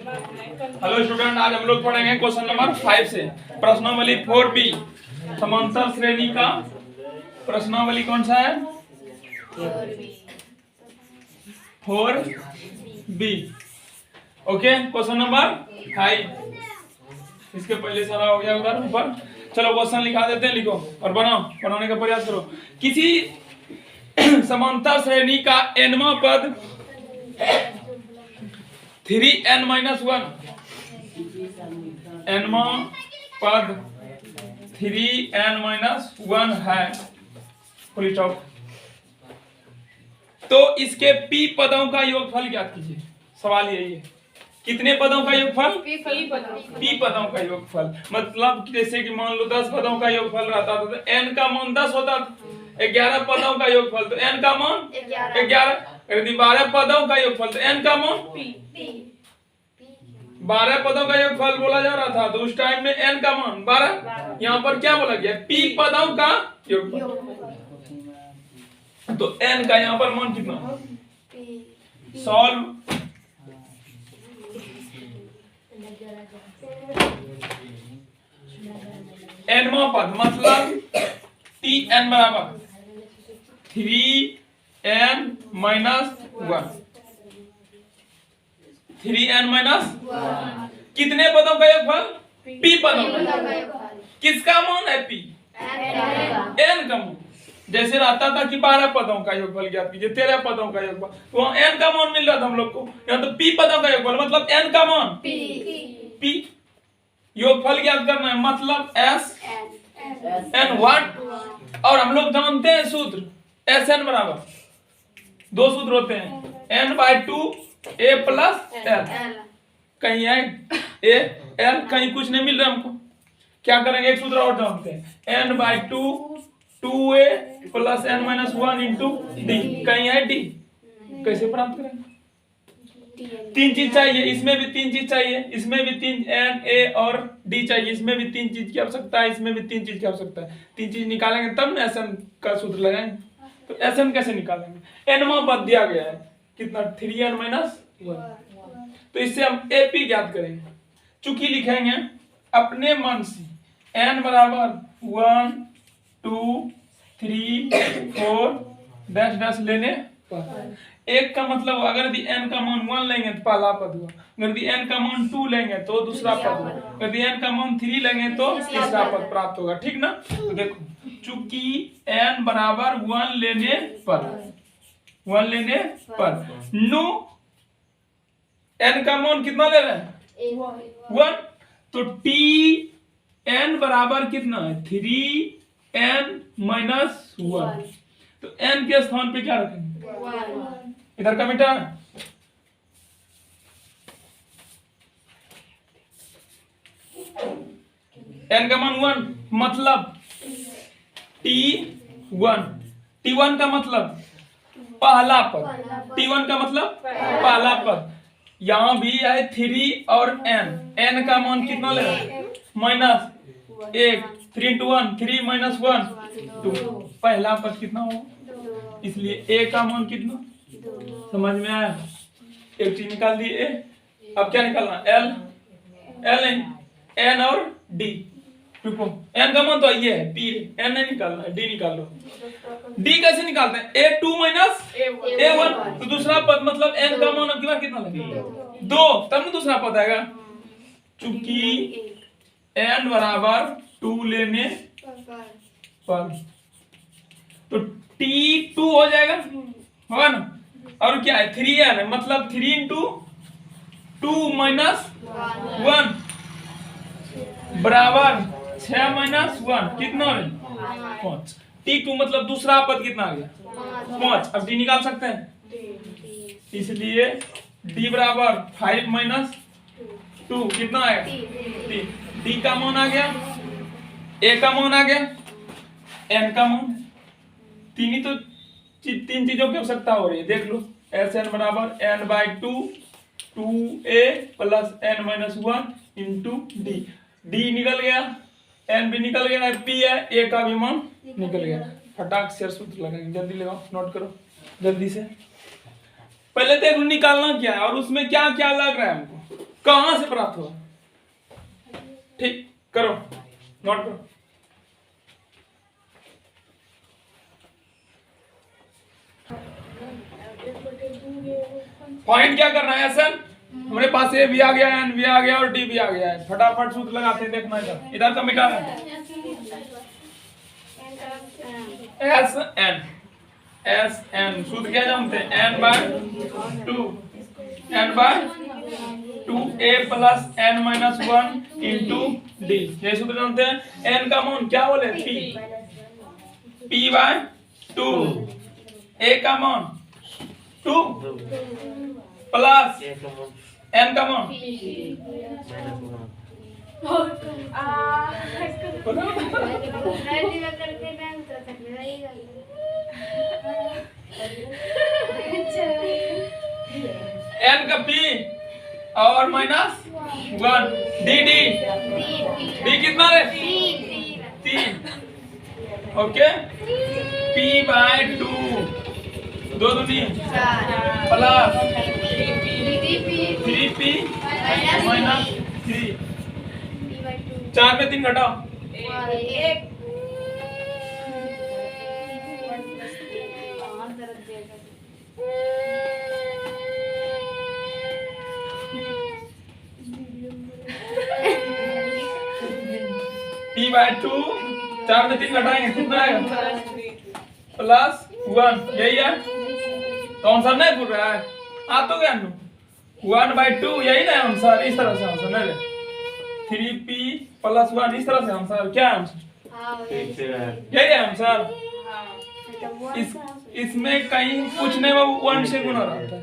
Hello student, आज हम लोग पढ़ेंगे क्वेश्चन नंबर 5 से प्रश्नावली 4B। समांतर श्रेणी का प्रश्नावली कौन सा है? 4B। Okay, question number 5। इसके पहले सारा हो गया उधर ऊपर। चलो क्वेश्चन लिखा देते हैं, लिखो और बनाने का प्रयास करो। किसी समांतर श्रेणी का nवां पद 3n-1, nवां पद 3n-1 है, फुल स्टॉप। तो इसके p पदों का योगफल ज्ञात कीजिए। सवाल यही है, कितने पदों का योगफल? p पदों का योगफल। मतलब जैसे कि मान लो 10 पदों का योगफल रहता था तो n का मान 10 होता था। 11 पदों का योगफल तो n का मान 11। यदि 12 पदों का योगफल तो n का मान 12 पदों का योगफल बोला जा रहा था तो उस टाइम में n का मान 12। यहाँ पर क्या बोला गया? p पदों का योगफल। तो n का यहाँ पर मान कितना? सॉल्व। nवां पद मतलब tn बराबर 3n-1, 3n-1 कितने पदों का योगफल? p पदों का। किसका मान है p? n का मान। जैसे रहता था कि 12 पदों का योगफल ज्ञात कीजिए, 13 पदों का योगफल, तो वहाँ n का मान मिल रहा था हम लोग को। यहाँ तो p पदों का योगफल मतलब n का मान p। योगफल ज्ञात करना है मतलब s n व्हाट। और हम लोग जानते हैं सूत्र Sn बराबर 2 सूत्र होते हैं, n/2 a + l। कहीं है a l, कहीं कुछ नहीं मिल रहा हमको। क्या करेंगे? एक सूत्र और जानते हैं, n/2 2a + n-1 × d। कहीं है d, कैसे प्राप्त करेंगे? 3 चीज चाहिए, इसमें भी 3 चीज चाहिए, इसमें भी 3 n a और d चाहिए, इसमें भी 3 चीज की आवश्यकता है, इसमें भी 3 चीज की आवश्यकता है। 3 चीज निकालेंगे तब ना Sn का सूत्र लगाएंगे। तो Sn कैसे निकालेंगे? nवां पद दिया गया है कितना? 3n-1। तो इससे हम ap ज्ञात करेंगे। चूंकि लिखेंगे अपने मन से n बराबर 1 2 3 4 डैश लेने पर। एक का मतलब अगर यदि n का मान 1 लेंगे तो पहला पद हुआ, अगर यदि n का मान 2 लेंगे तो दूसरा पद हुआ, अगर यदि n का मान 3 लेंगे तो तीसरा पद प्राप्त होगा। ठीक ना? तो देखो, चूंकि n बराबर 1 लेने पर नो n का मान कितना ले रहे हैं? 1। तो t n बराबर कितना है? 3n-1। तो n के स्थान पे क्या रखेंगे? इधर का बेटा n का मान 1 मतलब t1 का मतलब पहला पद, t1 का मतलब पहला पद। यहां भी है 3 और n का मान कितना ले? -1। 3 × 1 3 - 1 2। पहला पद कितना हो? इसलिए a का मान कितना? समझ में आया? एक चीज निकाल दी a। अब क्या निकालना? l नहीं, n और d। रुको, n का मान तो ये है p, n नहीं निकालना है, d निकाल लो। d कैसे निकालते हैं? a2 - a1। तो दूसरा पद मतलब n का मान अब कितना लगेगा? 2, तब ना दूसरा पद आएगा। चूंकि n बराबर 2 लेने पर तो t2 हो जाएगा, होगा ना? और क्या है? 3n है मतलब 3 × 2 - 1 बराबर 6 - 1 कितना है? 5। t2 मतलब दूसरा पद कितना आ गया? 5। अब d निकाल सकते हैं, इसलिए d बराबर 5 - 2 कितना आएगा? d का मान आ गया, a का मान आ गया, n का मान। तीन चीजों की आवश्यकता हो रही है, देख लो। Sn बराबर n/2 2a + n-1 × d। d निकल गया, n भी निकल गया, p है, a का भी मान निकल गया। फटाक से सूत्र लगाएंगे, जल्दी लगाओ, नोट करो जल्दी से। पहले देखो निकालना क्या है और उसमें क्या क्या लग रहा है हमको। कहां से प्राप्त हुआ? ठीक, करो, नोट करो। पॉइंट क्या करना है सर? हमारे पास ए भी आ गया, एन भी आ गया और डी भी आ गया है। फटाफट सूत्र लगाते हैं, देखना इधर का मिटाना है। एस एन सूत्र क्या जानते हैं? N by two a plus n minus 1 into d, ये सूत्र जानते हैं। एन का मान क्या बोले? पी बाय 2, ए का मान 2 प्लस एन का मान एन का पी और माइनस 1 डी डी डी कितना रे? 3। ओके, पी बाय 2 2 दूनी प्लस 3p माइनस 3, 4 में 3 घटाओ, 1। p बाय 2, 4 में 3 घटाएंगे कितना आएगा? प्लस 1, यही है। तो आंसर नहीं पूछ रहा है, आ तो गया 1/2, यही ना आंसर। इस तरह से आंसर नहीं, 3p प्लस 1, इस तरह से आंसर। क्या आंसर? यही है आंसर। इसमें कहीं कुछ नहीं, वो 1 से गुना रहता है।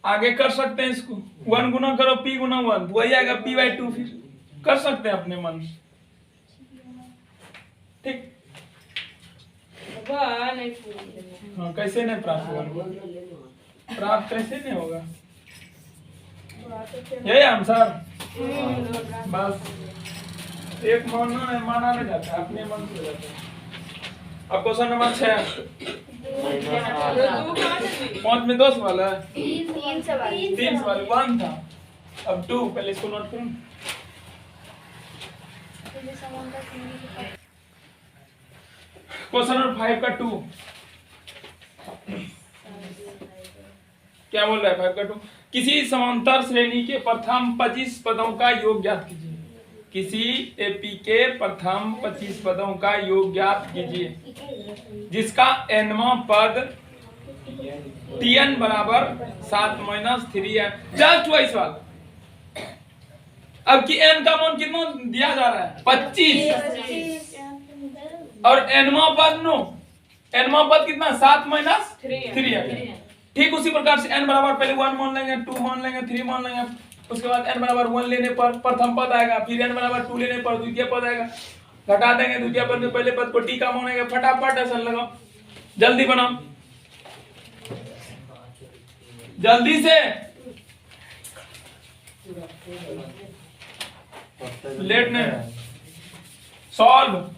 आगे कर सकते हैं इसको, 1 गुना करो p गुना 1, वही आएगा p/2। फिर कर सकते हैं अपने मन से, ठीक। हाँ, कैसे नहीं प्राप्त होगा? प्राप्त कैसे नहीं होगा? यही आंसर। बस एक माना नहीं जाता, अपने मन से जाता है। अब क्वेश्चन नंबर 6, 5 में 2 सवाल है, 3 सवाल, 1 था, अब 2। पहले इसको नोट करूं। क्वेश्चन नंबर 5 का 2 क्या बोल रहा है? 5 का 2, किसी समांतर श्रेणी के प्रथम 25 पदों का योग ज्ञात कीजिए। किसी एपी के प्रथम 25 पदों का योग ज्ञात कीजिए जिसका nवां पद tn बराबर 7 - 3n। जस्ट वही सवाल। अब की n का मान कितना दिया जा रहा है? 25, और nवां पद कितना? 7 - 3n। ठीक उसी प्रकार से n बराबर पहले 1 मान लेंगे, 2 मान लेंगे, 3 मान लेंगे, उसके बाद n बराबर 1 लेने पर प्रथम पद आएगा, फिर n बराबर 2 लेने पर द्वितीय पद आएगा। घटा देंगे द्वितीय पद में पहले पद को t का मान आएगा। फटाफट ऐसा लगाओ, जल्दी बनाओ, जल्दी से, लेट नहीं। सॉल्व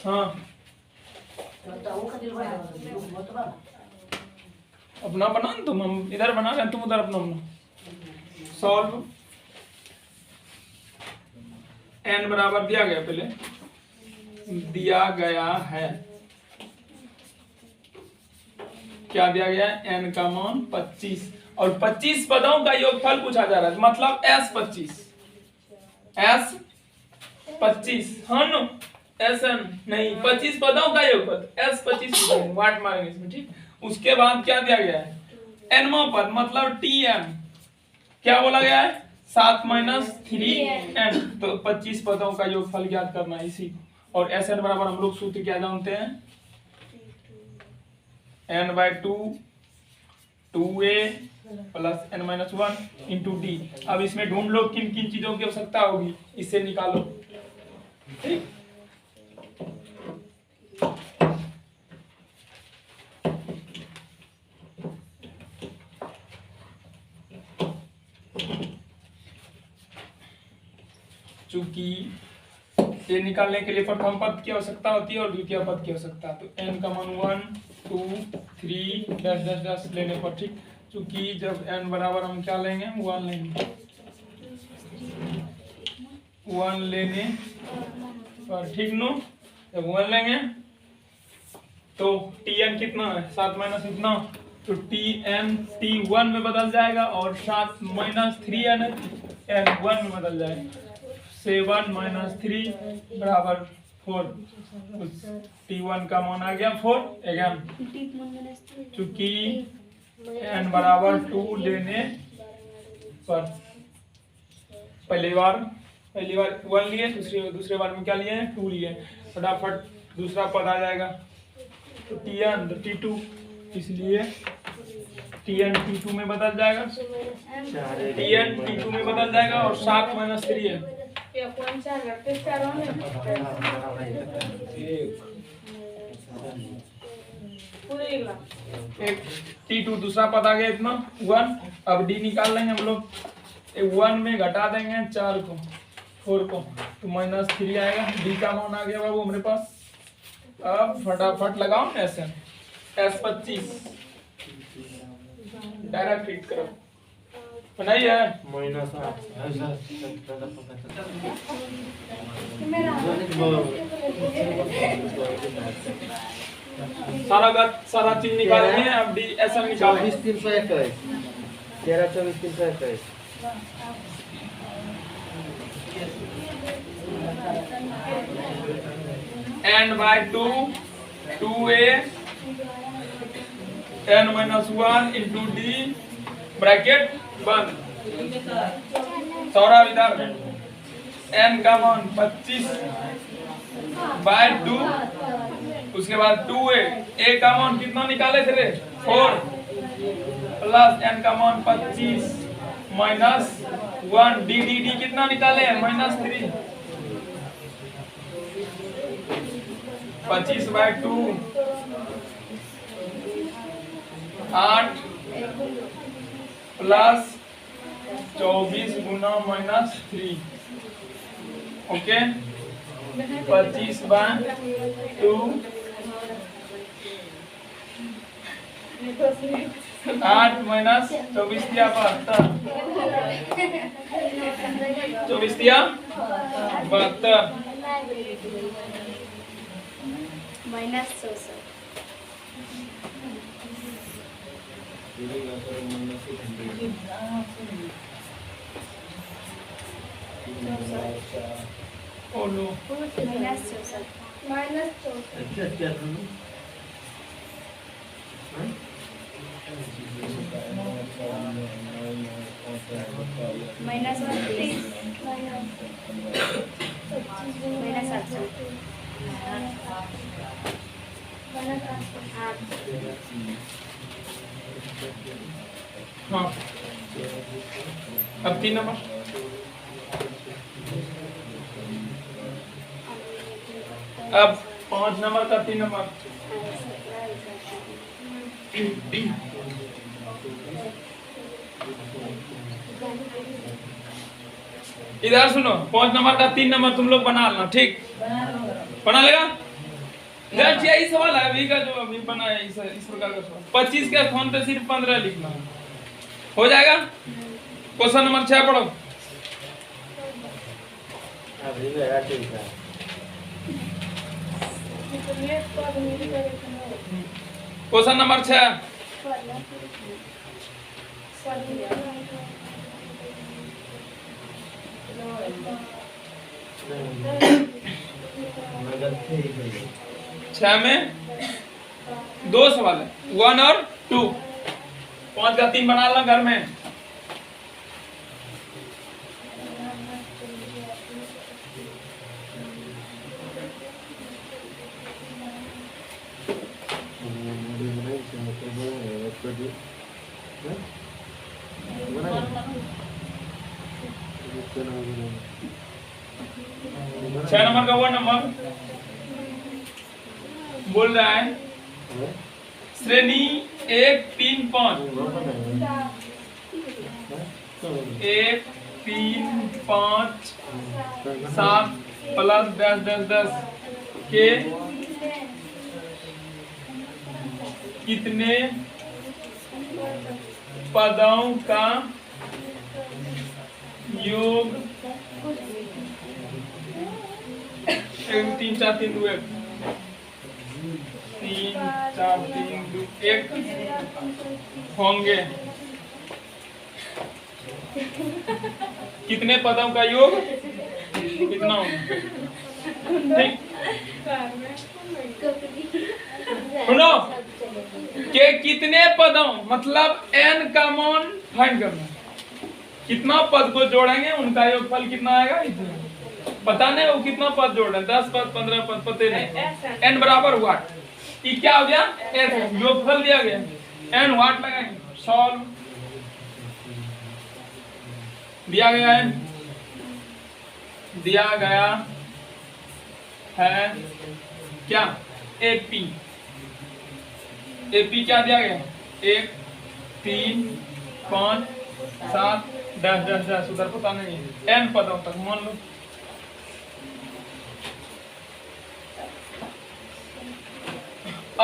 हाँ, अपना बना तुम, हम इधर बना रहे हैं, तुम उधर अपना बना। सॉल्व n बराबर दिया गया, पहले दिया गया है, क्या दिया गया है? n का मान 25 और 25 पदों का योगफल पूछा जा रहा है, मतलब s 25 हाँ नो SN नहीं, 25 पदों का योगफल s 25 वाट मारेंगे इसमें, ठीक। उसके बाद क्या दिया गया है? nवां पद मतलब tn, क्या बोला गया है? 7 - 3n। तो 25 पदों का योगफल ज्ञात करना है इसी को। और SN बराबर हम लोग सूत्र क्या जानते हैं? n/2 2a plus n - 1 into D. अब इसमें ढूंढ लो किन किन चीजों की आवश्यकता होगी, इससे निकालो, ठीक। चूंकि ये निकालने के लिए प्रथम पद की आवश्यकता होती है और द्वितीय पद की आवश्यकता, तो n का मान 1 2 3 डैश डैश डैश लेने पर, ठीक। क्योंकि जब n बराबर हम क्या लेंगे, 1 लेंगे, 1 लेने पर, ठीक नो। जब 1 लेंगे तो tn कितना है, 7 माइनस इतना, तो tn t1 में बदल जाएगा और 7 माइनस 3n n1 में बदल जाएगा। 7 माइनस 3 बराबर 4, t1 का मान आ गया 4 अगेन, चूंकि n बराबर 2 लेने पर पहली बार 1 लिए, दूसरे बार में क्या लिए, 2 लिए, फटाफट दूसरा पद आ जाएगा, तो tn t2, इसलिए tn t2 में बदल जाएगा, tn t2 में बदल जाएगा और 7 माइनस 3 है, एक t2 दूसरा पद आ गया इतना 1। अब d निकाल लेंगे हम लोग, 1 में घटा देंगे 4 को 4 को, तो माइनस 3 आएगा, d का मान आ गया बाबू हमारे पास। अब फटाफट लगाओ ऐसे S25 डायरेक्ट हिट करो, बनाइए माइनस 8 सारा चीज निकालेंगे। अब डी ऐसा निकालेंगे 24,321 13,24,321 n by 2 2a n minus 1 into d bracket बंद, सौरभ इधर n का मान 25 बाय 2, उसके बाद 2a का मान कितना निकाले थे रे 4 प्लस n का मान 25 माइनस 1 d कितना निकाले माइनस 3, 25 बाय 2 8 प्लस 24 गुना माइनस 3, ओके 25 बाय 2 8 माइनस 24 दिया 72, 24 दिया 72 माइनस 64 ओलो माइनस 64 माइनस 32 माइनस 8 हाँ अब 3 नंबर अब 5 नंबर का 3 नंबर इधर सुनो 5 नंबर का 3 नंबर तुम लोग बना लेना, ठीक बना लेगा। यही सवाल है अभी का जो अभी बना है इस प्रकार का सवाल। 25 के स्थान पे सिर्फ 15 लिखना है, हो जाएगा। क्वेश्चन नंबर 6 पढ़ो। क्वेश्चन नंबर 6 6 में 2 सवाल है, 1 और 2। 5 का 3 बना ला घर में। छह नंबर का वो नंबर बोल रहा है श्रेणी 1 3 5 1 3 5 7 प्लस 10 10 10 के कितने पदों का योग 1 3 4 3 2 1 3 4 3 2 1 होंगे? कितने पदों का योग कितना होगा? ठीक, सुनो कि कितने पदों मतलब n का मान फाइंड करना, कितना पद को जोड़ेंगे उनका योगफल कितना आएगा इतना। पता नहीं वो कितना पद जोड़ रहे हैं, 10 पद 15 पद पते नहीं। n बराबर वाट, ये क्या हो गया? s योगफल दिया गया, n वाट लगाएंगे, सॉल्व दिया गया है, दिया गया है क्या? एपी, एपी क्या दिया गया? 1 3 5 7 10 उधर पता नहीं है, n पदों तक मान लो।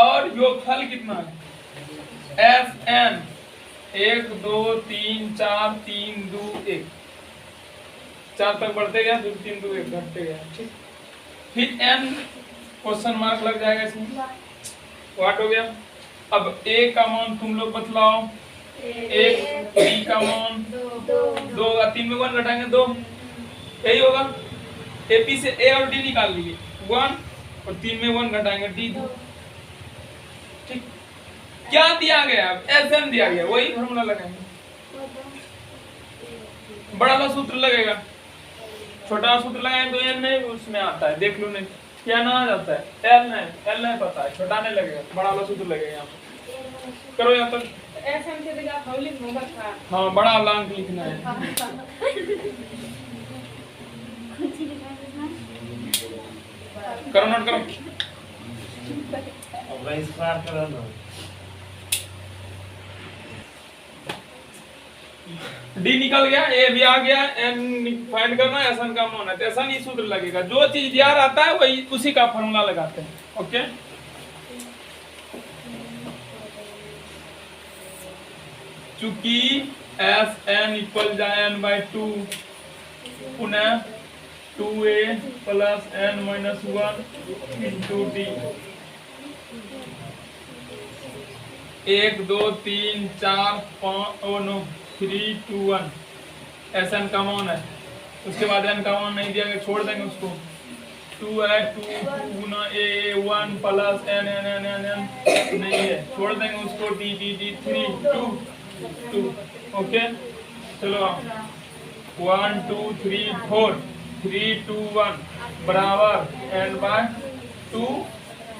और योगफल कितना है? एफ एन 1 2 3 4 3 2 1 4 तक बढ़ते गया, फिर 3 2 1 घटते गया। ठीक, फिर n क्वेश्चन मार्क लग जाएगा इसमें, व्हाट हो गया? अब a का मान तुम लोग बतलाओ, 1 b का मान 2 होगा, 3 में 1 घटाएंगे 2, यही होगा। AP से a और d निकाल लीजिए 1 और 3 में 1 घटाएंगे d 2। ठीक, क्या दिया गया? SN दिया गया, वही फॉर्मूला लगाएंगे। बड़ा वाला सूत्र लगेगा, छोटा वाला सूत्र लगाएंगे तो n नहीं उसमें आता है, देख लो नहीं क्या ना आ जाता है, l नहीं पता है, छोटा नहीं लगेगा, बड़ा वाला सूत्र लगेगा। यहाँ पर करो यहाँ तक, हाँ बड़ा वाला अंक लिखना है। करो नोट करो, डी निकल गया, ए भी आ गया, एन फाइंड करना है, एसन का मान है तो एसन ही सूत्र लगेगा। जो चीज यार आता है वही उसी का फॉर्मूला लगाते हैं। ओके, चूंकि एस एन इक्वल जाए n बाई 2 पुनः 2a plus n minus 1 into d, 1 2 3 4 5 oh no 3 2 1 s n का मान है। उसके बाद n का मान नहीं दिया गया, छोड़ देंगे उसको। 2 है 2 गुना a 1 plus n n n n n नहीं है, छोड़ देंगे उसको। d d d 3 2 2। ओके चलो 1 2 3 4 3 2 1 बराबर n बाय 2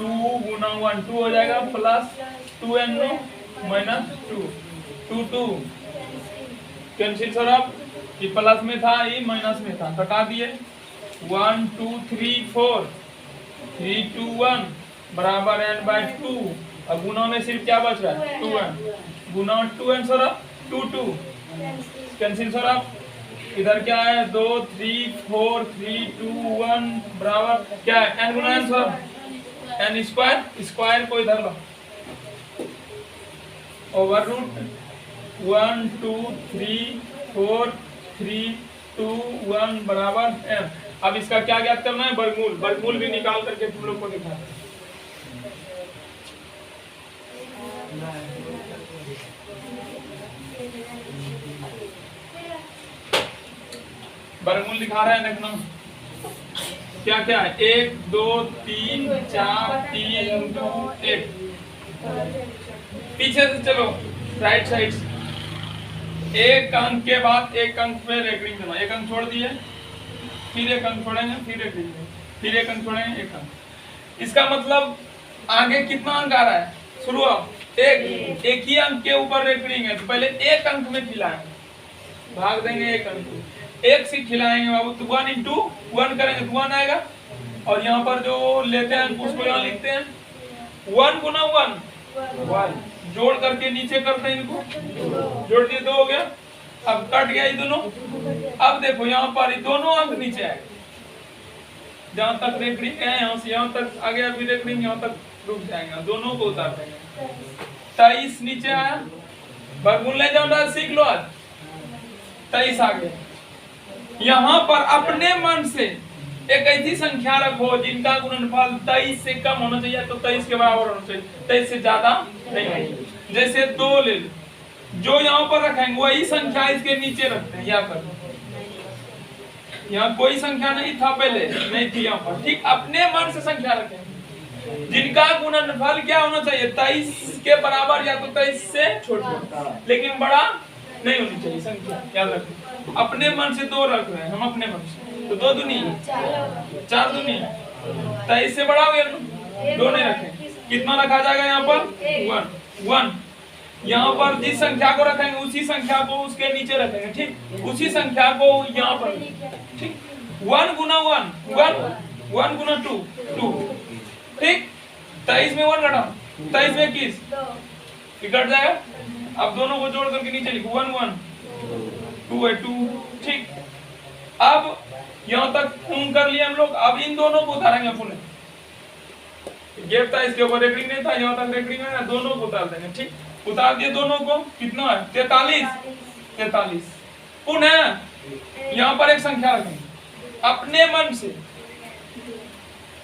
2 गुना 1 2 हो जाएगा plus 2n minus 2 2 2 cancel sir. अब ये प्लस में था ये माइनस में था, घटा दिए। 1 2 3 4 3 2 1 बराबर n बाय 2। अब गुना में सिर्फ क्या बच रहा है 2n गुना 2n सर 2 2 कैंसिल सर। अब इधर क्या है 2 3 4 3 2 1 बराबर क्या है n गुना n sir n square, square को इधर लो ओवर रूट 1 2 3 4 3 2 1 बराबर m। अब इसका क्या ज्ञात करना है? वर्गमूल। वर्गमूल भी निकाल करके तुम लोग को दिखा दे। वर्गमूल दिखा रहे हैं, देखना क्या क्या है। 1 2 3 4 3 2 1। पीछे से चलो राइट साइड से। एक अंक के बाद एक अंक पे रेकरिंग देना। एक अंक छोड़ दिए, फिर एक अंक छोड़ेंगे, फिर एक फिर एक अंक छोड़ेंगे, एक अंक। इसका मतलब आगे कितना अंक आ रहा है? शुरू एक ही अंक के ऊपर रेकरिंग है तो पहले एक अंक में खिलाएंगे, भाग देंगे एक अंक, एक से खिलाएंगे बाबू तो 1 इंटू 1 करेंगे तो 1 आएगा। और यहाँ पर जो लेते हैं उसको यहाँ लिखते हैं 1 गुना 1 जोड़ करके नीचे करते हैं, इनको जोड़ दिए 2 हो गया। अब कट गया ये दोनों। अब देखो यहाँ पर ये दोनों अंक नीचे आए, जहाँ तक रेकरिंग है यहाँ से यहाँ तक आ गया, फिर रेकरिंग यहाँ तक रुक जाएंगे, दोनों को उतार देंगे। 23 नीचे आया, वर्गमूल ले जाओ ना, सीख लो आज। 23 आ गया। यहाँ पर अपने मन से एक ऐसी संख्या रखो जिनका गुणनफल 23 से कम होना चाहिए, तो 23 के बराबर होना चाहिए, 23 से ज्यादा नहीं। जैसे 2 ले लो, जो यहाँ पर रखेंगे वही संख्या इसके नीचे रखते हैं। यहाँ पर यहाँ कोई संख्या नहीं था, पहले नहीं थी यहाँ पर, ठीक। अपने मन से संख्या रखेंगे जिनका गुणनफल क्या होना चाहिए, 23 के बराबर या तो 23 से छोटा, लेकिन बड़ा नहीं होनी चाहिए संख्या, याद रखो। अपने मन से 2 रख रहे हैं हम, अपने मन से, तो 2 दूनी 4 दूनी 23 से बड़ा हो गया, 2 नहीं रखें, कितना रखा जाएगा यहाँ पर 1। यहाँ पर जिस संख्या को रखेंगे उसी संख्या को उसके नीचे रखेंगे, ठीक। उसी संख्या को यहाँ पर, ठीक। 1 गुना 1 1 गुना 2 2, ठीक। 23 में 1 घटाओ, 23 में 21 कट जाएगा। अब दोनों को जोड़ करके नीचे लिखो 1 1 2 है 2, ठीक। अब यहाँ तक कर लिया हम लोग। अब इन दोनों को उतारेंगे पुनः, गैप था इसके ऊपर, रेकरिंग नहीं था, यहाँ तक रेकरिंग है, दोनों को उतार देंगे, ठीक। उतार दिए दोनों को, कितना है 43। पुनः यहाँ पर एक संख्या रखेंगे अपने मन से,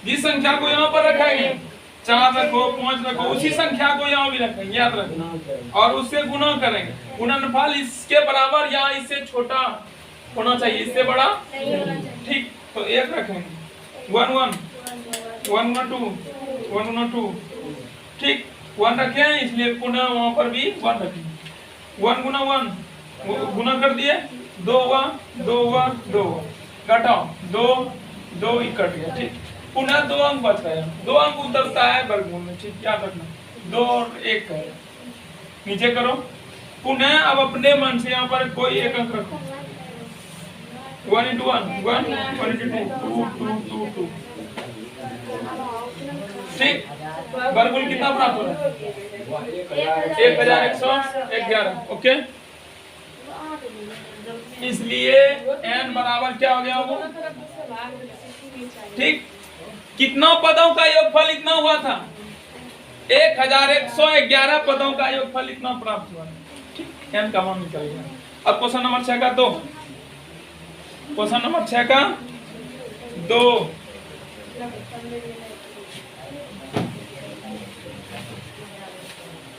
जिस संख्या को यहाँ पर रखेंगे 4 रखो 5 रखो, उसी संख्या को यहाँ भी रखेंगे, याद रखना, और उससे गुणा करेंगे। गुणनफल इसके बराबर या इससे छोटा होना चाहिए, इससे बड़ा, ठीक। तो 1 रखेंगे 1 1 1 गुना 2 1 गुना 2, ठीक। 1 रखे हैं इसलिए पुनः वहां पर भी 1 रखेंगे। 1 गुना 1 गुना कर दिए, 2 हुआ 2 हुआ 2 घटाओ 2 2 कट गया, ठीक। पुनः 2 अंक बच गया, 2 अंक उतरता है वर्गमूल में, ठीक। याद रखना 2 और 1 है, नीचे करो। पुनः अब अपने मन से यहाँ पर कोई एक अंक रखो, 1 into 1 1 1 into 2 2 2 2, ठीक। वर्गमूल कितना प्राप्त हो रहा है 1111, ओके। इसलिए n बराबर क्या हो गया होगा, ठीक। कितना पदों का योगफल इतना हुआ था, 1111 पदों का योगफल इतना प्राप्त हुआ, ठीक। n का मान निकल गया। अब क्वेश्चन नंबर 6 का 2, क्वेश्चन नंबर 6 का 2,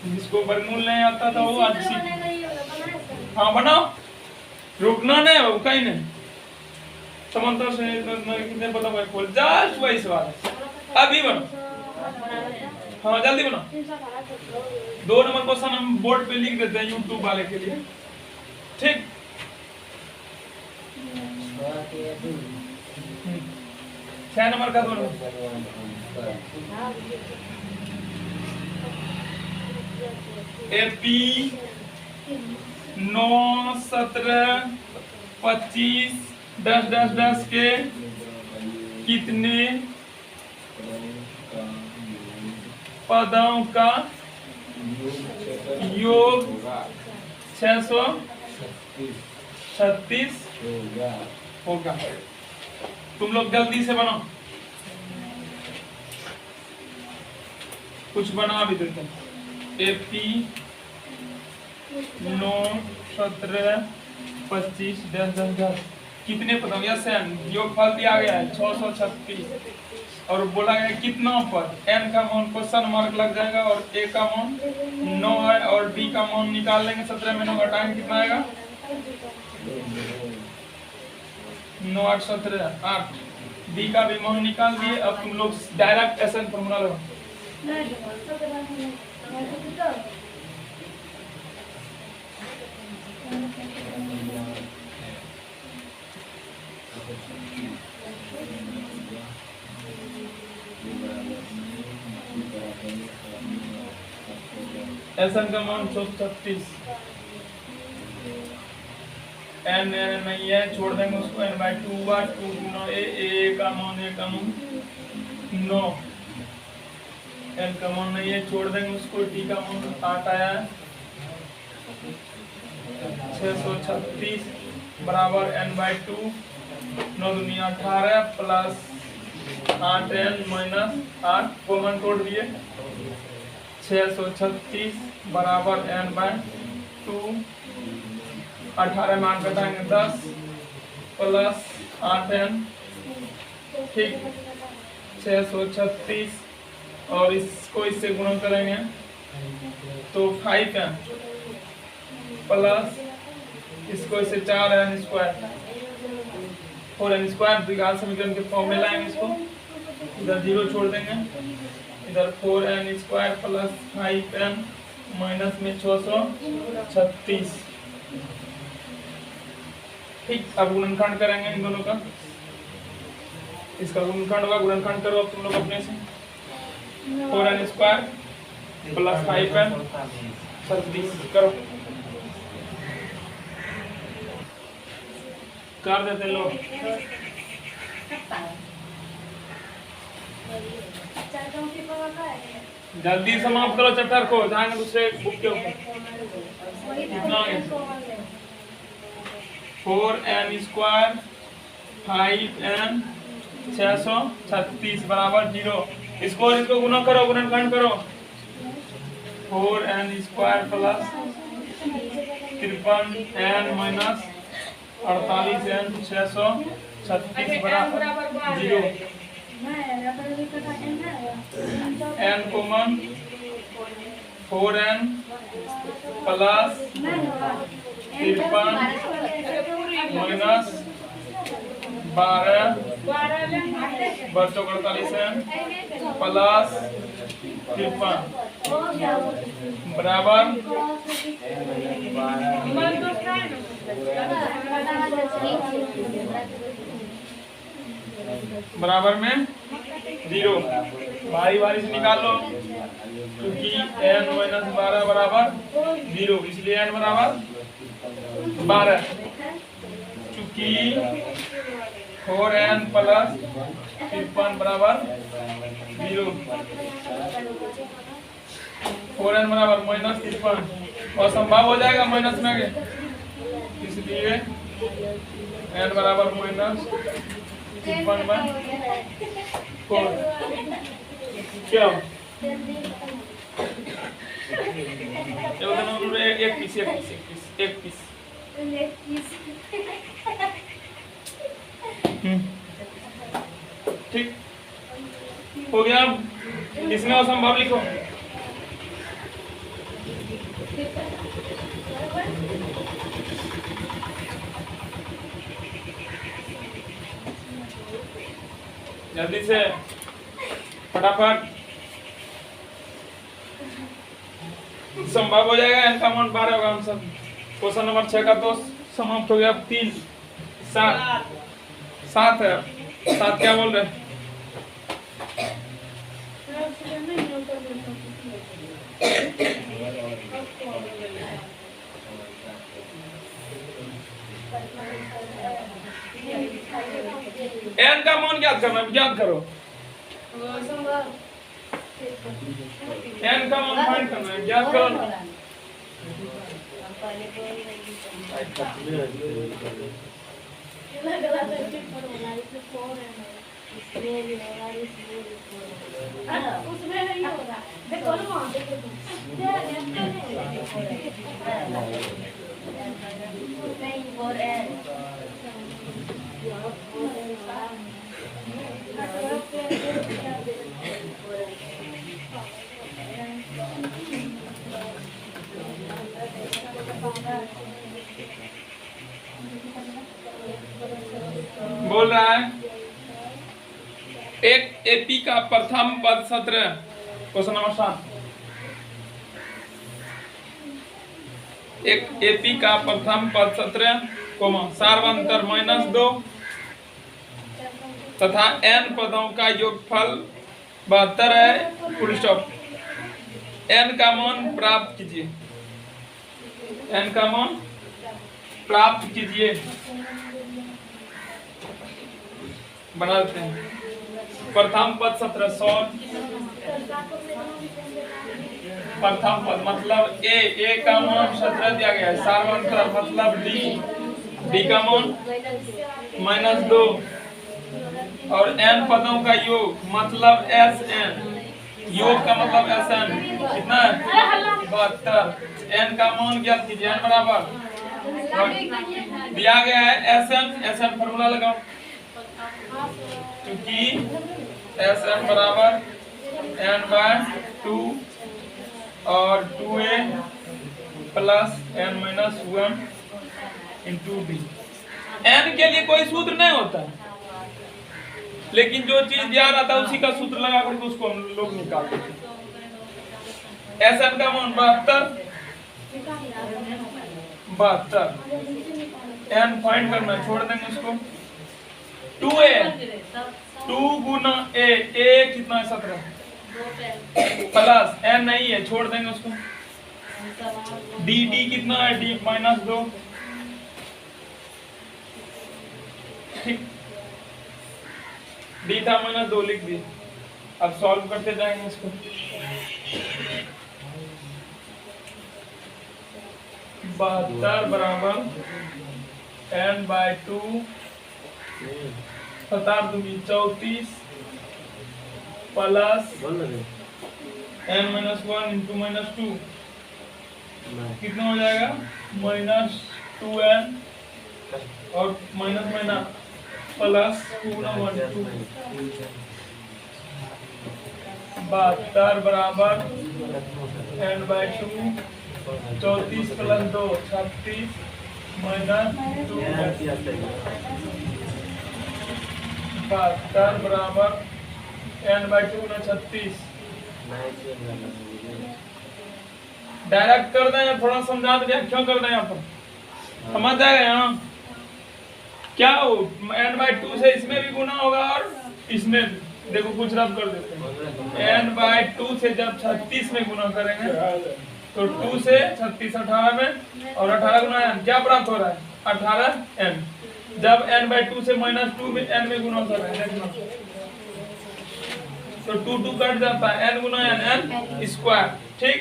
जिसको वर्गमूल नहीं आता था वो आज सीख। हाँ बनाओ, रुकना नहीं है कहीं नहीं। समांतर से कितने पदों का खोल, जस्ट वही सवाल है, अभी बनो। हाँ जल्दी बनो। 2 नंबर क्वेश्चन हम बोर्ड पे लिख देते हैं यूट्यूब वाले के लिए, ठीक। 6 नंबर का 2 AP 9 17 25 10 10 10 के कितने पदों का योग 636 होगा। तुम लोग जल्दी से बनाओ, कुछ बना भी देते हैं। AP 9 17 25 10 10 10 कितने पदों, यस एन योगफल दिया गया है 636 और बोला गया कितना पद, n का मान क्वेश्चन मार्क लग जाएगा और a का मान 9 है और b का मान निकाल लेंगे। 17 में 9 घटाएंगे कितना आएगा, 9 8 17 8, b का भी मान निकाल दिए। अब तुम लोग डायरेक्ट एसएन फॉर्मूला लगाओ। एसएन का मान 636, n नहीं है छोड़ देंगे उसको, n/2 हुआ 2 गुना a का मान 9, n का मान नहीं है छोड़ देंगे उसको, t का मान 8 आया है। 636 बराबर n/2, 9 दुनिया 18 प्लस 8n माइनस 8 को मान तोड़ दिए। 636 बराबर n बाय 2। 18 मान घटाएंगे 10 प्लस 8n, ठीक, 636, और इसको इससे गुणा करेंगे तो 5n प्लस इसको इससे 4n स्क्वायर 4n स्क्वायर द्विघात समीकरण के फॉर्म में लाएंगे। इसको इधर 0 छोड़ देंगे, इधर 4n square plus 5n minus में 636, ठीक। अब गुणनखंड करेंगे इन दोनों का, इसका गुणनखंड होगा, गुणनखंड करो अब तुम लोग अपने से। 4n स्क्वायर प्लस 5n 36 करो, कर देते लोग। जल्दी समाप्त करो चैप्टर को, जाएंगे दूसरे बुक के ऊपर। कितना आ गया? 4n स्क्वायर 5n 636 बराबर 0। इसको इसको गुणा करो, गुणनखंड करो। 4n square plus 53n minus 48n 636 बराबर 0। n common 4n plus 53 minus 12 बच्चों 48n प्लस 53 बराबर बराबर में 0। भारी भारी से निकाल लो, क्योंकि n माइनस 12 बराबर 0, इसलिए n बराबर 12। चूंकि 4n प्लस 53 बराबर 0, 4n बराबर माइनस 53 और संभव हो जाएगा माइनस में आगे, इसलिए n बराबर माइनस 53 बाय 4। क्या एक पीस ठीक हो गया। इसमें असंभव लिखो। जल्दी से फटाफट, संभव हो जाएगा। इनका मान 12 होगा। हम सब क्वेश्चन नंबर 6 का तो समाप्त हो गया। 3 7 है। 7 क्या बोल रहे हैं? n का मान ज्ञात करना, ज्ञात करो। n का मान फाइंड करना है, ज्ञात करो ना। उसमें नहीं होगा, देखो ना, बोल रहा है एक एपी का प्रथम पद सत्र, क्वेश्चन नंबर 7। एक एपी का प्रथम पद सत्र सार्वंतर -2 तथा n पदों का योगफल 72 है। Full stop. n का मान प्राप्त कीजिए। n का मान प्राप्त कीजिए। बना देते हैं। प्रथम पद 1700। प्रथम पद मतलब a का मान 17 दिया गया है। सार्वंतर मतलब d का मान -2 और n पदों का योग मतलब Sn योग का मतलब SN कितना है 72। n का मान ज्ञात कीजिए। n बराबर दिया गया है SN फॉर्मूला लगाओ, क्योंकि SN बराबर n/2 और 2a plus n-1 into d। n के लिए कोई सूत्र नहीं होता, लेकिन जो चीज याद आता है उसी का सूत्र लगा करके उसको हम लोग निकालते हैं। SN का मान 72 n फाइंड करना है, छोड़ देंगे उसको। 2a 2 गुना a कितना है 17 प्लस n नहीं है, छोड़ देंगे उसको। d कितना है d-2, ठीक। d था -2 लिख दिए। अब सॉल्व करते जाएंगे इसको। 72 बराबर n/2 34 प्लस n-1 इंटू -2 कितना हो जाएगा -2n और माइनस प्लस 2/1 72 बराबर n/2 34 प्लस 2 36 -2 72 बराबर n/2 गुना 36। डायरेक्ट कर दें या थोड़ा समझा दें, क्यों कर दें यहाँ पर समझ जाएगा। यहाँ क्या हो n/2 से इसमें भी गुना होगा और इसमें भी। देखो कुछ रब कर देते हैं। n/2 से जब 36 में गुना करेंगे तो 2 से 36 18 में और 18 गुना n क्या प्राप्त हो रहा है 18n। जब n/2 से -2 में n में गुना कर रहे हैं देखना, तो 2 कट जाता है, n गुना n स्क्वायर, ठीक।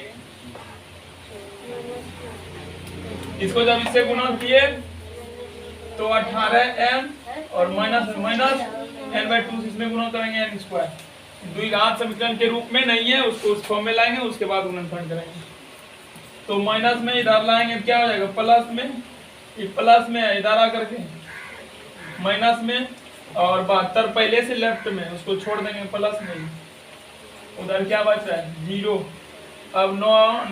इसको जब इससे गुना किए तो 18n और माइनस n/2 से इसमें गुना करेंगे n स्क्वायर। द्विघात समीकरण के रूप में नहीं है, उसको उस फॉर्म में लाएंगे, उसके बाद गुणनफल करेंगे। तो माइनस में इधर लाएंगे क्या हो जाएगा प्लस में, ये प्लस में इधर आकर के माइनस में, और 72 पहले से लेफ्ट में उसको छोड़ देंगे प्लस में, उधर क्या बच रहा है 0। अब 9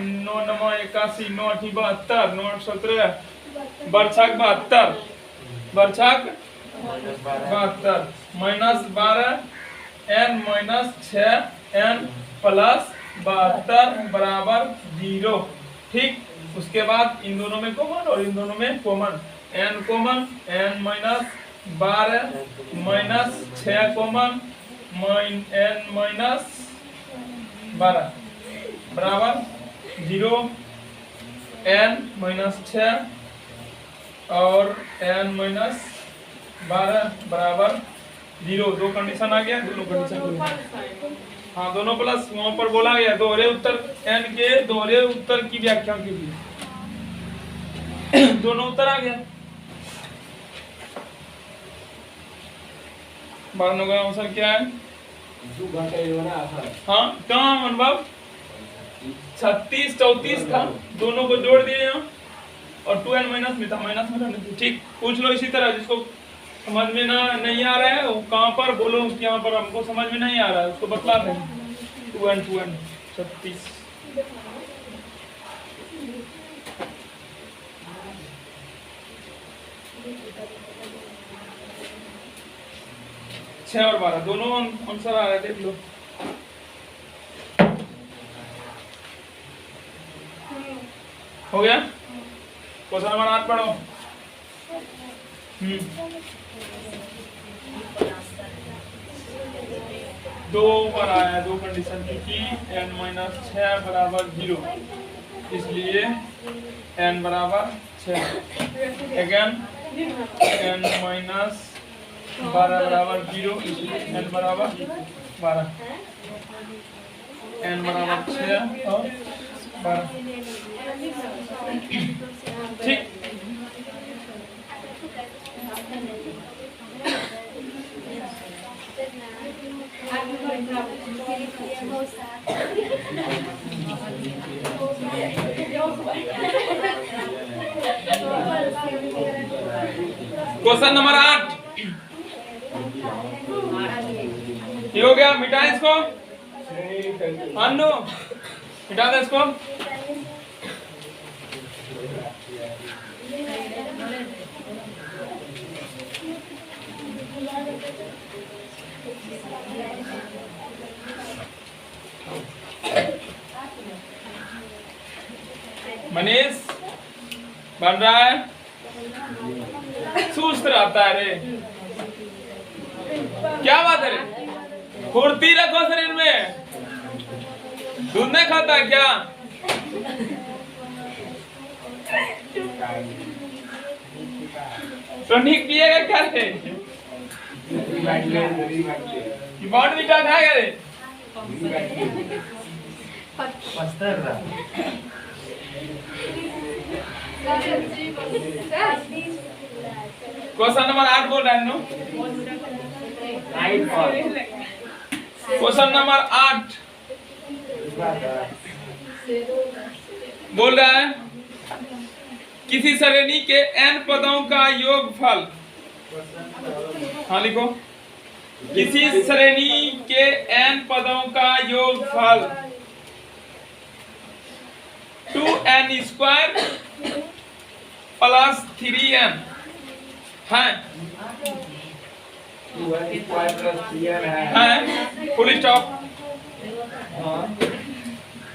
9 81 9 72 9 17 बरछक 72 बरछक 72 -12 n - 6 n प्लस 72 बराबर 0, ठीक। उसके बाद इन दोनों में कॉमन और इन दोनों में common, n common n - 12 -6 common n - 12 बराबर 0। n - 6 और n - 12 बराबर 0। दो कंडीशन आ गया, दोनों कंडीशन हाँ दोनों प्लस वहां पर बोला गया दोहरे उत्तर n के दोहरे उत्तर की व्याख्या कीजिए। दोनों उत्तर आ गया। 92 का आंसर क्या है? हाँ कहाँ अनुभव 36 34 था, दोनों को जोड़ दिए यहाँ और 2n माइनस में था, माइनस में था, ठीक। पूछ लो इसी तरह, जिसको समझ में ना नहीं आ रहा है वो कहाँ पर बोलो कि यहाँ पर हमको समझ में नहीं आ रहा है, उसको बतला दें। 2n 36 6 और 12 दोनों आंसर आ रहे, देख लो। हो गया? क्वेश्चन नंबर 8 पढ़ो। दो पर आया, दो कंडीशन की n - 6 बराबर 0, इसलिए n बराबर 6। अगेन n - 12 बराबर 0, इसलिए n बराबर 12। n बराबर 6 और 12, ठीक। क्वेश्चन नंबर 8 ये हो गया। मिटा इसको अन्नू, मिटा दे इसको। मनीष बन रहा है, सुस्त रहता है रे, क्या बात है रे? फुर्ती रखो शरीर में। दूध नहीं खाता है क्या? टॉनिक पिएगा क्या रे? बॉर्नवीटा खाएगा रे? क्वेश्चन नंबर 8 बोल रहा है नो। क्वेश्चन नंबर 8 बोल रहा है किसी श्रेणी के n पदों का योगफल। हाँ लिखो, किसी श्रेणी के n पदों का योगफल 2n स्क्वायर प्लस 3n है। Full stop.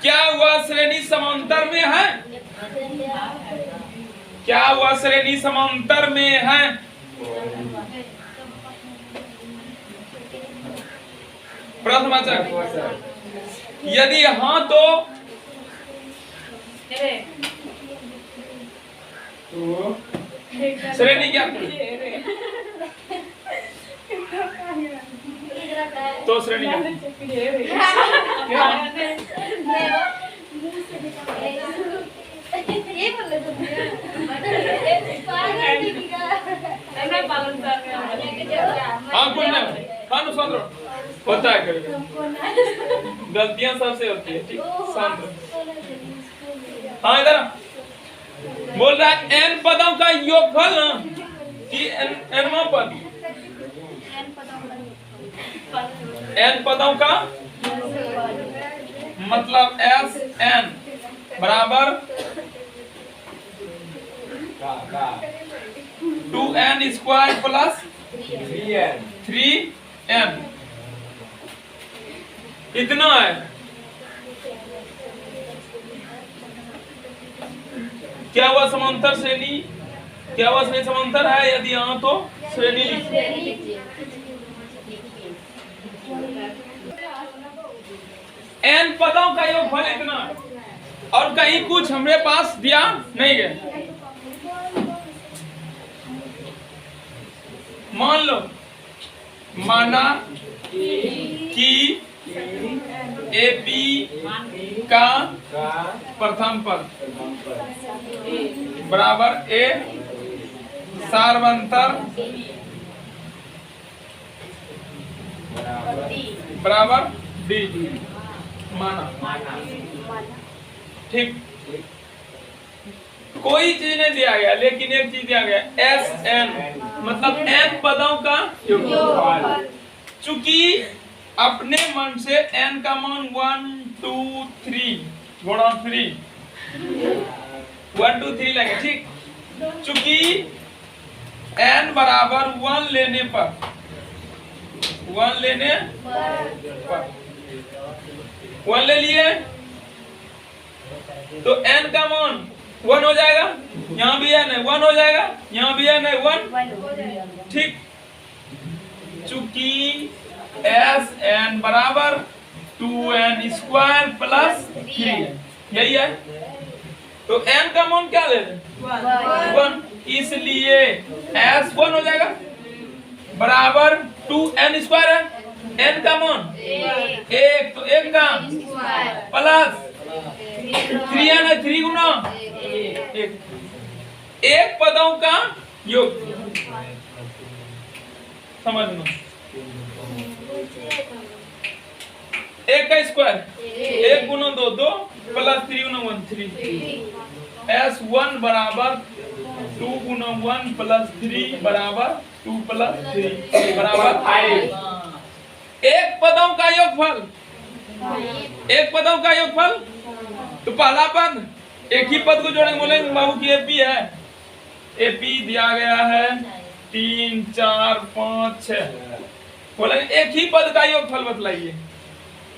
क्या वह श्रेणी समांतर में है? क्या वह श्रेणी समांतर में है? प्रश्नवाचक यदि हाँ तो श्रेणी क्या? तो श्रेणी हाँ कुछ नहीं, हाँ नुकसान होता है कभी गलतियां सबसे होती है, ठीक शांत। हाँ इधर बोल रहा है n पदों का योगफल कि n पद, n पदों का मतलब s n बराबर 2n स्क्वायर प्लस 3n इतना है। क्या वह समांतर श्रेणी, क्या वह श्रेणी समांतर है? यदि हाँ तो श्रेणी लिखिए। n पदों का योगफल इतना और कहीं कुछ हमरे पास दिया नहीं है। मान लो, माना कि AP का प्रथम पद बराबर A सार्वंतर बराबर D माना, ठीक। कोई चीज नहीं दिया गया लेकिन एक चीज दिया गया SN मतलब n पदों का योगफल। चूंकि अपने मन से n का मान 1 2 3 गुणा 3 1 2 3 लगे, ठीक। चूंकि n बराबर 1 लेने पर 1 ले लिए तो n का मान 1 हो जाएगा, यहाँ भी n है 1 हो जाएगा, यहाँ भी n है 1, ठीक। चूंकि SN बराबर 2n स्क्वायर प्लस 3 यही है तो n का मान क्या ले रहे 1, इसलिए S 1 हो जाएगा बराबर 2n स्क्वायर है, n का मान 1 तो 1 का प्लस 3n है 3 गुना 1 पदों का योग। समझना, 1 का स्क्वायर 1 गुना 2 2 प्लस 3 गुना 1 3 S1 बराबर 2 गुना 1 प्लस 3 बराबर 2 प्लस 3 बराबर 5। एक पदों का योगफल, एक पदों का योगफल। तो पहला पद एक ही पद को जोड़ेंगे, बोलेंगे बाबू की एपी है। एपी दिया गया है 3 4 5 6, बोलेंगे एक ही पद का योगफल बतलाइए।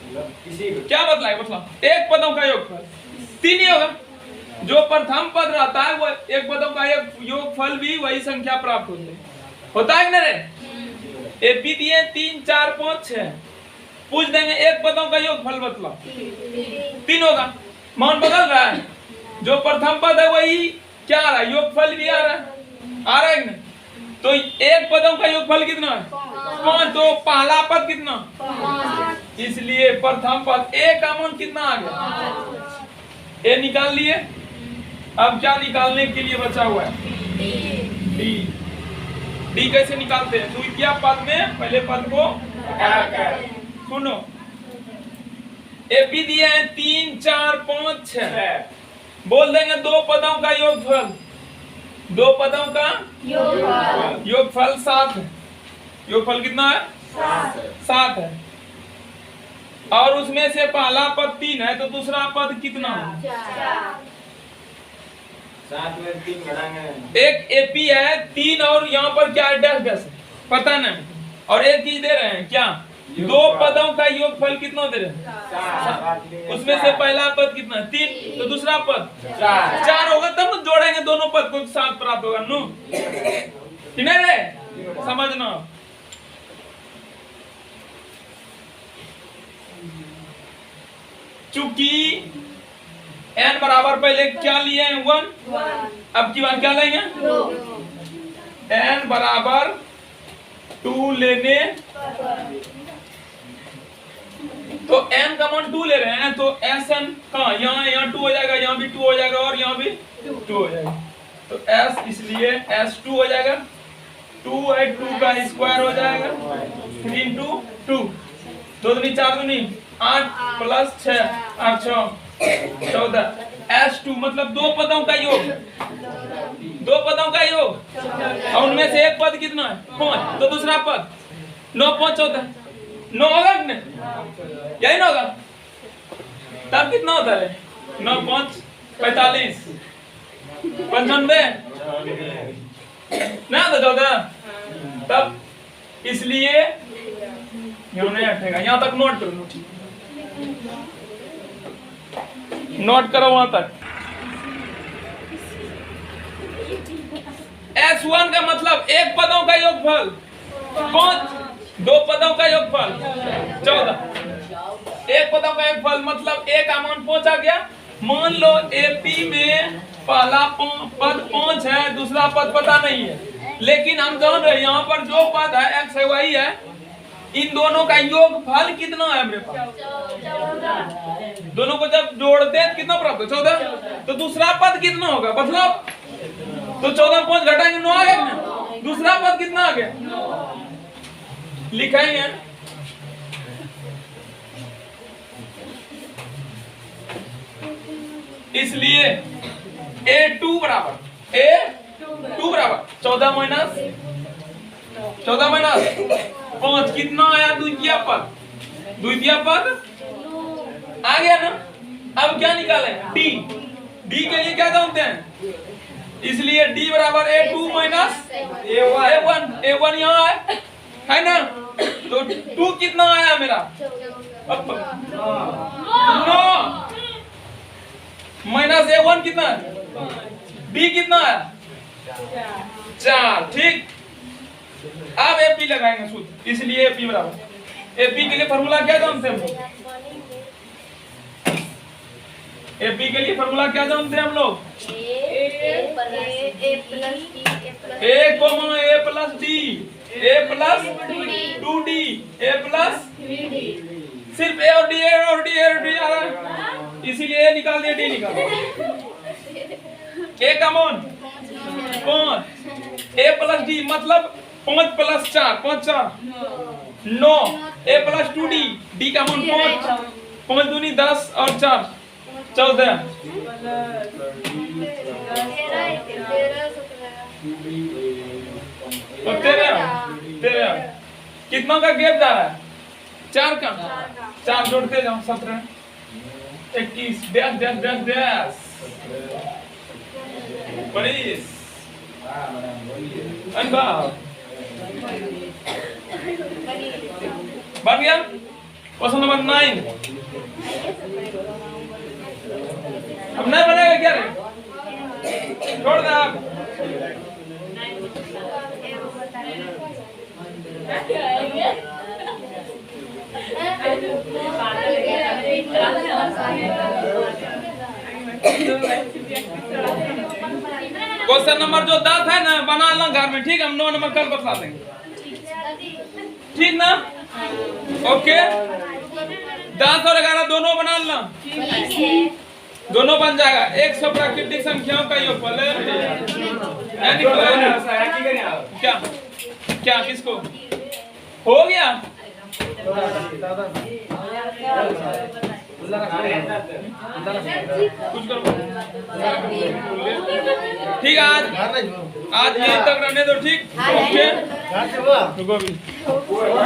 क्या बतलाए, मतलब एक पदों का योगफल 3 ही होगा। जो प्रथम पद रहता है वो एक पदों का योगफल भी वही संख्या प्राप्त होती है, होता है कि नहीं। एपी दिए 3 4 5 6, पूछ देंगे एक पदों का योगफल बतलाओ, 3 होगा। मान बदल रहा है, जो प्रथम पद है वही क्या आ रहा है, योगफल भी आ रहा है कि नहीं। तो एक पदों का योगफल कितना है 5, तो पहला पद कितना, इसलिए प्रथम पद ए का मान कितना आ गया, ए निकाल लिए। अब क्या निकालने के लिए बचा हुआ है, डी। डी कैसे निकालते हैं, द्वितीय पद में पहले पद को सुनो। एपी दिए हैं 3 4 5 6, बोल देंगे दो पदों का योगफल, दो पदों का योगफल 7 है। योगफल कितना है 7 है। और उसमें से पहला पद 3 है, तो दूसरा पद कितना है 7 में 3 घटाएंगे। एक एपी है 3 और यहाँ पर क्या है डैश डैश पता नहीं, और एक चीज दे रहे हैं क्या, दो पदों का योगफल कितना दे रहे हैं, उसमें से पहला पद कितना 3, तो दूसरा पद 4 होगा, तब जोड़ेंगे दोनों पद को 7 प्राप्त होगा। नो ठीक है रे, समझना। चूंकि n बराबर पहले क्या लिए हैं 1, अब की बार क्या लेंगे n बराबर 2 लेने, तो n का मान 2 ले रहे हैं, तो Sn कहाँ, यहाँ 2 हो जाएगा, यहाँ भी 2 हो जाएगा और यहाँ भी 2 हो जाएगा। तो S इसलिए S2 हो जाएगा, 2 है 2 का स्क्वायर हो जाएगा 3 into 2, 2 दूनी 4 दूनी 8 प्लस 6 8 6 14। S2 मतलब दो पदों का योग, दो पदों का योग, और उनमें से एक पद कितना है 5, तो दूसरा पद 9 5 14, 9 होगा कि नहीं, यही ना होगा। तब कितना होता है 9 5 45 95 ना, तो 14। तब इसलिए यहाँ नहीं हटेगा, यहाँ तक नोट करो, नोट करो वहां तक। S1 का मतलब एक पदों का योगफल 5, दो पदों का योगफल 14। एक पदों का योगफल मतलब एक का मान 5 आ गया। मान लो एपी में पहला पद 5 है, दूसरा पद पता नहीं है, लेकिन हम जान रहे यहाँ पर जो पद है x है वही है, इन दोनों का योगफल कितना है मेरे पास, दोनों को जब जोड़ते हैं कितना प्राप्त हो 14, तो दूसरा पद कितना होगा मतलब, तो 14 5 घटाएंगे 9 आ गया, दूसरा पद कितना आ गया लिखेंगे। इसलिए A2 बराबर 14 माइनस 5 कितना आया, द्वितीय पद, द्वितीय पद आ गया ना। अब क्या निकाले D, D के लिए क्या जानते हैं, इसलिए D बराबर A2 माइनस A1 यहाँ है ना, तो 2 कितना आया मेरा 9 माइनस A1 कितना है, B कितना है 4। ठीक, अब AP लगाएंगे सूत्र, इसलिए AP बराबर, AP के लिए फॉर्मूला क्या जानते हैं हम लोग, AP के लिए फॉर्मूला क्या जानते हैं हम लोग, A comma A plus D, A plus 2D, A plus सिर्फ A और D आ रहा है, इसीलिए A निकाल दिया, D निकाल दिया। A का मान 5, A प्लस D मतलब 5 plus 4 5 4 9, A plus 2D, D का मान 5, 5 दूनी 10 और 4 14। और 13 कितना का गैप जा रहा है? 4 का। 4 जोड़ते जाओ 17 21 डैश डैश डैश डैश 22 अनभाव बन गया। क्वेश्चन नंबर 9 अब नहीं बनेगा क्या रे? छोड़ दे आप। क्वेश्चन नंबर जो 10 है ना बना लो घर में, ठीक है? हम 9 नंबर कल बता देंगे, ठीक ना? ओके 10 और 11 दोनों बना लो, दोनों बन जाएगा। 100 प्राकृतिक संख्याओं का योगफल क्या क्या किसको हो गया? कुछ करो ठीक है। आज यहीं तक रहने दो, ठीक? ओके रुको भी।